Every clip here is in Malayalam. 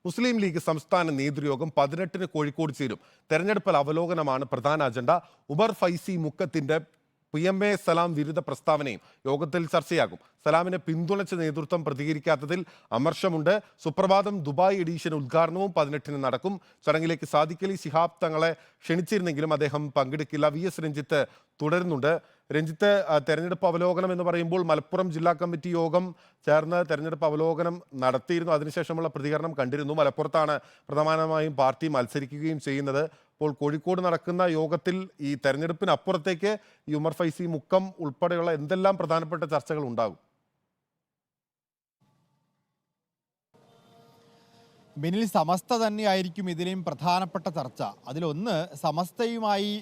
മുസ്ലിം ലീഗ് സംസ്ഥാന നേതൃയോഗം 18-ന് കോഴിക്കോട് ചേരും. തെരഞ്ഞെടുപ്പ് അവലോകനമാണ് പ്രധാന അജണ്ട. ഉമർ ഫൈസി മുക്കത്തിന്റെ PMA സലാം വിരുദ്ധ പ്രസ്താവനയും യോഗത്തിൽ ചർച്ചയാകും. സലാമിനെ പിന്തുണച്ച നേതൃത്വം പ്രതികരിക്കാത്തതിൽ അമർഷമുണ്ട്. സുപ്രഭാതം ദുബായ് എഡീഷൻ ഉദ്ഘാടനവും 18-ന് നടക്കും. ചടങ്ങിലേക്ക് സാദിഖ് അലി ശിഹാബ് തങ്ങളെ ക്ഷണിച്ചിരുന്നെങ്കിലും അദ്ദേഹം പങ്കെടുക്കില്ല. VS രഞ്ജിത്ത് തുടരുന്നുണ്ട്. രഞ്ജിത്ത്, തെരഞ്ഞെടുപ്പ് അവലോകനം എന്ന് പറയുമ്പോൾ മലപ്പുറം ജില്ലാ കമ്മിറ്റി യോഗം ചേർന്ന് തെരഞ്ഞെടുപ്പ് അവലോകനം നടത്തിയിരുന്നു. അതിനുശേഷമുള്ള പ്രതികരണം കണ്ടിരുന്നു. മലപ്പുറത്താണ് പ്രധാനമായും പാർട്ടി മത്സരിക്കുകയും ചെയ്യുന്നത്. ഇപ്പോൾ കോഴിക്കോട് നടക്കുന്ന യോഗത്തിൽ ഈ തെരഞ്ഞെടുപ്പിന് അപ്പുറത്തേക്ക് ഈ ഉമർ ഫൈസി മുക്കം ഉൾപ്പെടെയുള്ള എന്തെല്ലാം പ്രധാനപ്പെട്ട ചർച്ചകൾ ഉണ്ടാകും? ബിനിൽ, സമസ്ത തന്നെയായിരിക്കും ഇതിലെയും പ്രധാനപ്പെട്ട ചർച്ച. അതിലൊന്ന്, സമസ്തയുമായി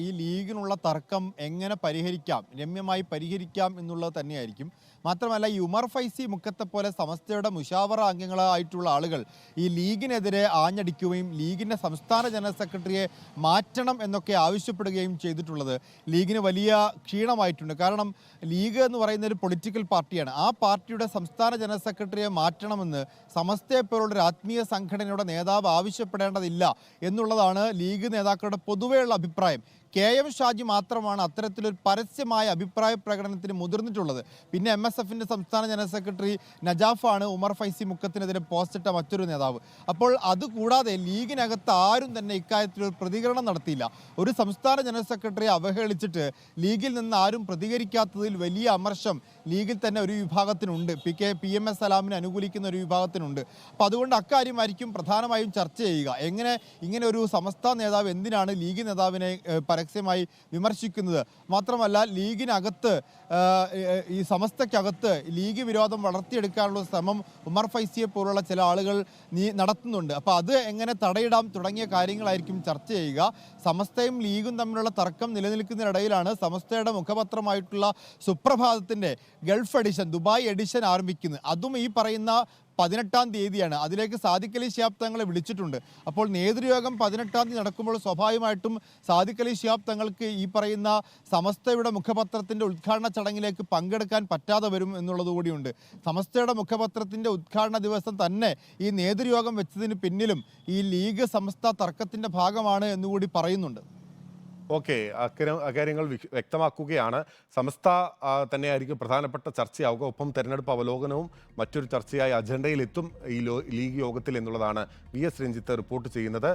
ഈ ലീഗിനുള്ള തർക്കം എങ്ങനെ പരിഹരിക്കാം, രമ്യമായി പരിഹരിക്കാം എന്നുള്ളത് തന്നെയായിരിക്കും. മാത്രമല്ല, ഈ ഉമർ ഫൈസി മുക്കത്തെ പോലെ സമസ്തയുടെ മുഷാവറ അംഗങ്ങളായിട്ടുള്ള ആളുകൾ ഈ ലീഗിനെതിരെ ആഞ്ഞടിക്കുകയും ലീഗിൻ്റെ സംസ്ഥാന ജനറൽ സെക്രട്ടറിയെ മാറ്റണം എന്നൊക്കെ ആവശ്യപ്പെടുകയും ചെയ്തിട്ടുള്ളത് ലീഗിന് വലിയ ക്ഷീണമായിട്ടുണ്ട്. കാരണം ലീഗ് എന്ന് പറയുന്ന ഒരു പൊളിറ്റിക്കൽ പാർട്ടിയാണ്. ആ പാർട്ടിയുടെ സംസ്ഥാന ജനറൽ സെക്രട്ടറിയെ മാറ്റണമെന്ന് സമസ്തയെപ്പോലുള്ളൊരു ആത്മീയ സംഘടനയുടെ നേതാവ് ആവശ്യപ്പെടേണ്ടതില്ല എന്നുള്ളതാണ് ലീഗ് നേതാക്കളുടെ പൊതുവെയുള്ള അഭിപ്രായം. KM ഷാജി മാത്രമാണ് അത്തരത്തിലൊരു പരസ്യമായ അഭിപ്രായ പ്രകടനത്തിന് മുതിർന്നിട്ടുള്ളത്. പിന്നെ MSFൻ്റെ സംസ്ഥാന ജനറൽ സെക്രട്ടറി നജാഫാണ് ഉമർ ഫൈസി മുക്കത്തിനെതിരെ പോസ്റ്റിട്ട മറ്റൊരു നേതാവ്. അപ്പോൾ അതുകൂടാതെ ലീഗിനകത്ത് ആരും തന്നെ ഇക്കാര്യത്തിൽ ഒരു പ്രതികരണം നടത്തിയില്ല. ഒരു സംസ്ഥാന ജനറൽ സെക്രട്ടറിയെ അവഹേളിച്ചിട്ട് ലീഗിൽ നിന്ന് ആരും പ്രതികരിക്കാത്തതിൽ വലിയ അമർഷം ലീഗിൽ തന്നെ ഒരു വിഭാഗത്തിനുണ്ട്. PMS സലാമിനെ അനുകൂലിക്കുന്ന ഒരു വിഭാഗത്തിനുണ്ട്. അപ്പോൾ അതുകൊണ്ട് അക്കാര്യമായിരിക്കും പ്രധാനമായും ചർച്ച ചെയ്യുക. ഇങ്ങനെ ഒരു സമസ്ത നേതാവ് എന്തിനാണ് ലീഗ് നേതാവിനെ പരസ്യമായി വിമർശിക്കുന്നത്? മാത്രമല്ല, ലീഗിനകത്ത് ഈ സമസ്തയ്ക്കകത്ത് ലീഗ് വിരോധം വളർത്തിയെടുക്കാനുള്ള ശ്രമം ഉമർ ഫൈസിയെ പോലുള്ള ചില ആളുകൾ നടത്തുന്നുണ്ട്. അപ്പോൾ അത് എങ്ങനെ തടയിടാം തുടങ്ങിയ കാര്യങ്ങളായിരിക്കും ചർച്ച ചെയ്യുക. സമസ്തയും ലീഗും തമ്മിലുള്ള തർക്കം നിലനിൽക്കുന്നതിനിടയിലാണ് സമസ്തയുടെ മുഖപത്രമായിട്ടുള്ള സുപ്രഭാതത്തിൻ്റെ ഗൾഫ് എഡിഷൻ, ദുബായ് എഡിഷൻ ആരംഭിക്കുന്നത്. അതും ഈ പറയുന്ന 18-ാം തീയതിയാണ്. അതിലേക്ക് സാദിഖ് അലി ശിഹാബ് തങ്ങളെ വിളിച്ചിട്ടുണ്ട്. അപ്പോൾ നേതൃയോഗം 18-ാം തീയതി നടക്കുമ്പോൾ സ്വാഭാവികമായിട്ടും സാദിഖ് അലി ശിഹാബ് തങ്ങൾക്ക് ഈ പറയുന്ന സമസ്തയുടെ മുഖപത്രത്തിൻ്റെ ഉദ്ഘാടന ചടങ്ങിലേക്ക് പങ്കെടുക്കാൻ പറ്റാതെ വരും എന്നുള്ളതുകൂടിയുണ്ട്. സമസ്തയുടെ മുഖപത്രത്തിൻ്റെ ഉദ്ഘാടന ദിവസം തന്നെ ഈ നേതൃയോഗം വെച്ചതിന് പിന്നിലും ഈ ലീഗ് സമസ്ത തർക്കത്തിൻ്റെ ഭാഗമാണ് എന്നുകൂടി പറയുന്നുണ്ട്. ഓക്കെ, അക്കാര്യങ്ങൾ വ്യക്തമാക്കുകയാണ്. സമസ്ത തന്നെയായിരിക്കും പ്രധാനപ്പെട്ട ചർച്ചയാവുക. ഒപ്പം തെരഞ്ഞെടുപ്പ് അവലോകനവും മറ്റൊരു ചർച്ചയായി അജണ്ടയിലെത്തും ഈ ലീഗ് യോഗത്തിൽ എന്നുള്ളതാണ് VS രഞ്ജിത്ത് റിപ്പോർട്ട് ചെയ്യുന്നത്.